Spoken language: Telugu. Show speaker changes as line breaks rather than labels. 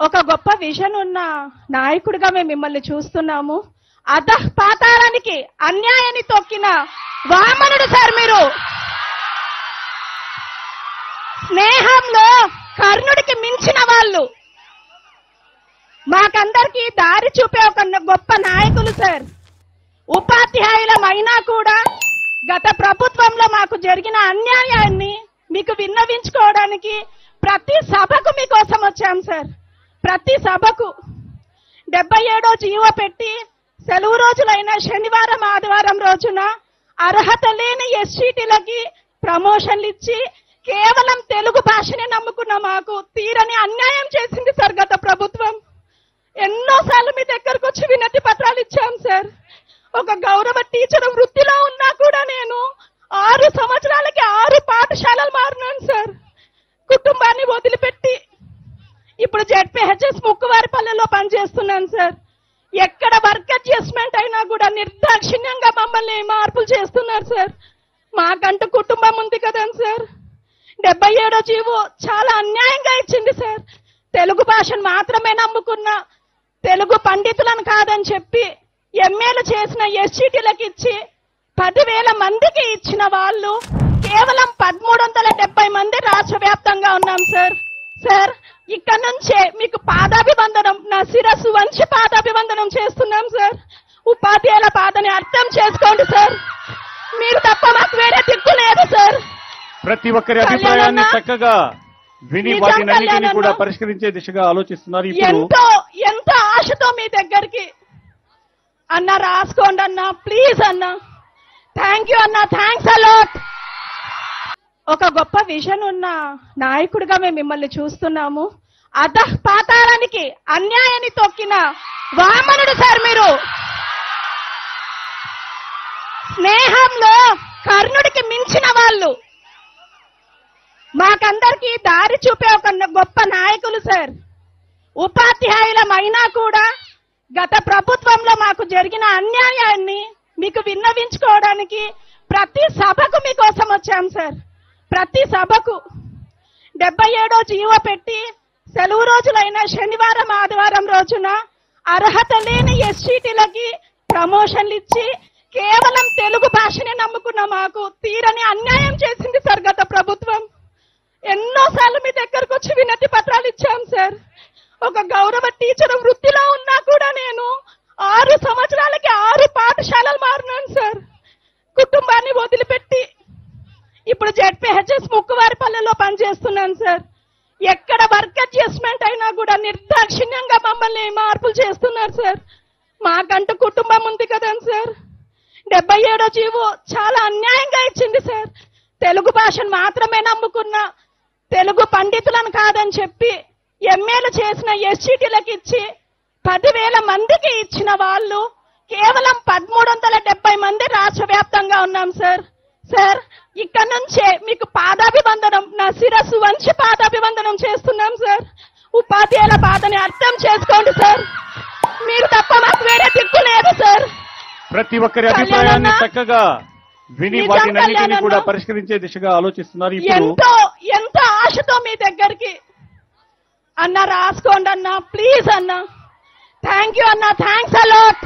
ఒక గొప్ప విజన్ ఉన్న నాయకుడిగా మేము మిమ్మల్ని చూస్తున్నాము. పాతాళానికి అన్యాయాన్ని తొక్కిన వామనుడు సార్ మీరు. స్నేహంలో కర్ణుడికి మించిన వాళ్ళు. మాకందరికి దారి చూపే ఒక గొప్ప నాయకులు సార్. ఉపాధ్యాయులమైనా కూడా గత ప్రభుత్వంలో మాకు జరిగిన అన్యాయాన్ని మీకు విన్నవించుకోవడానికి ప్రతి సభకు మీకోసం వచ్చాం సార్. ప్రతి సభకు 77వ జీవో పెట్టి సెలవు రోజులైన శనివారం ఆదివారం రోజున అర్హత లేని ఎస్సీటీలకి ప్రమోషన్లు ఇచ్చి కేవలం తెలుగు భాషనే నమ్ముకున్న మాకు తీరని అన్యాయం చేసింది సార్ గత ప్రభుత్వం. ఎన్నోసార్లు మీ దగ్గరకు వచ్చి వినతి పత్రాలు ఇచ్చాం సార్. ఒక గౌరవ టీచర్ వృత్తిలో ఉన్నా కూడా నేను 6 సంవత్సరాలకి 6 పాఠశాలలు మారినాను సార్. కుటుంబాన్ని వదిలిపెట్టి ఇప్పుడు జెడ్పీహెచ్ఎస్ ముక్కువారిపల్లెలో పనిచేస్తున్నాను సార్. ఎక్కడ వర్క్ అడ్జస్ట్మెంట్ అయినా కూడా నిర్దాక్షిణ్యంగా మమ్మల్ని మార్పులు చేస్తున్నారు సార్. మాకంటూ కుటుంబం ఉంది కదండి సార్. 77వ జీవో చాలా అన్యాయంగా ఇచ్చింది సార్. తెలుగు భాషను మాత్రమే నమ్ముకున్న తెలుగు పండితులను కాదని చెప్పి ఎంఏలు చేసిన ఎస్సీటీలకు ఇచ్చి 10,000 మందికి ఇచ్చిన వాళ్ళు కేవలం 1370 మంది రాష్ట్ర వ్యాప్తంగా ఉన్నాం సార్. సార్ ఇక్కడ నుంచే మీకు పాదాభివందనం, నా శిరస్సు వంచి పాదాభివందనం చేస్తున్నాం సార్. ఉపాధ్యాయుల బాధని అర్థం చేసుకోండి సార్. మీరు తప్ప మాకు వేరే దిక్కు లేదు సార్.
ప్రతి ఒక్కరి అభిప్రాయాన్ని చక్కగా విని వాటినన్నిటిని కూడా పరిష్కరించే దిశగా ఆలోచిస్తున్నారు.
ఎంతో ఆశతో మీ దగ్గరికి అన్న రాసుకోండి అన్న, ప్లీజ్ అన్న. థ్యాంక్ యూ అన్న, థ్యాంక్స్ అలాట్. ఒక గొప్ప విజన్ ఉన్న నాయకుడిగా మేము మిమ్మల్ని చూస్తున్నాము. పాతాళానికి అన్యాయాన్ని తొక్కిన వామనుడు సార్ మీరు. స్నేహంలో కర్ణుడికి మించిన వాళ్ళు. మాకందరికి దారి చూపే ఒక గొప్ప నాయకులు సార్. ఉపాధ్యాయులమైనా కూడా గత ప్రభుత్వంలో మాకు జరిగిన అన్యాయాన్ని మీకు విన్నవించుకోవడానికి ప్రతి సభకు మీకోసం వచ్చాం సార్. ప్రతి సభకు 77వ జీవో పెట్టి సెలవు రోజులైన శనివారం ఆదివారం రోజున అర్హత లేని ఎస్సీటీలకి ప్రమోషన్లు ఇచ్చి కేవలం తెలుగు భాషనే నమ్ముకున్న మాకు తీరని అన్యాయం చేసింది సార్ గత ప్రభుత్వం. ఎన్నోసార్లు మీ దగ్గరకు వచ్చి వినతి పత్రాలు ఇచ్చాం సార్. ఒక గౌరవ టీచర్ వృత్తిలో ఉన్నా కూడా నేను 6 సంవత్సరాలకి 6 పాఠశాలలు మారినాను సార్. కుటుంబాన్ని వదిలిపెట్టి ఇప్పుడు జెడ్పీహెచ్ఎస్ ముక్కువారిపల్లెలో పనిచేస్తున్నాను సార్. ఎక్కడ వర్క్ అడ్జస్ట్మెంట్ అయినా కూడా నిర్దాక్షిణ్యంగా మమ్మల్ని మార్పులు చేస్తున్నారు సార్. మాకంటూ కుటుంబం ఉంది కదండి సార్. 77వ జీవో చాలా అన్యాయంగా ఇచ్చింది సార్. తెలుగు భాషను మాత్రమే నమ్ముకున్న తెలుగు పండితులను కాదని చెప్పి ఎంఏలు చేసిన ఎస్సీటీలకు ఇచ్చి 10,000 మందికి ఇచ్చిన వాళ్ళు కేవలం 1370 మంది రాష్ట్ర వ్యాప్తంగా ఉన్నాం సార్. సార్ ఇక్కడ నుంచే మీకు పాదాభివందనం, నా శిరస్సు వంచి పాదాభివందనం చేస్తున్నాం సార్. ఉపాధ్యాయుల బాధని అర్థం చేసుకోండి సార్. మీరు తప్ప మాకు వేరే దిక్కు లేదు సార్.
ప్రతి ఒక్కరి అభిప్రాయాన్ని చక్కగా విని వాటినన్నిటిని కూడా పరిష్కరించే దిశగా ఆలోచిస్తున్నారు.
ఎంతో ఆశతో మీ దగ్గరికి అన్న రాసుకోండి అన్న, ప్లీజ్ అన్న. థ్యాంక్ యూ అన్న, థ్యాంక్స్ అలాట్.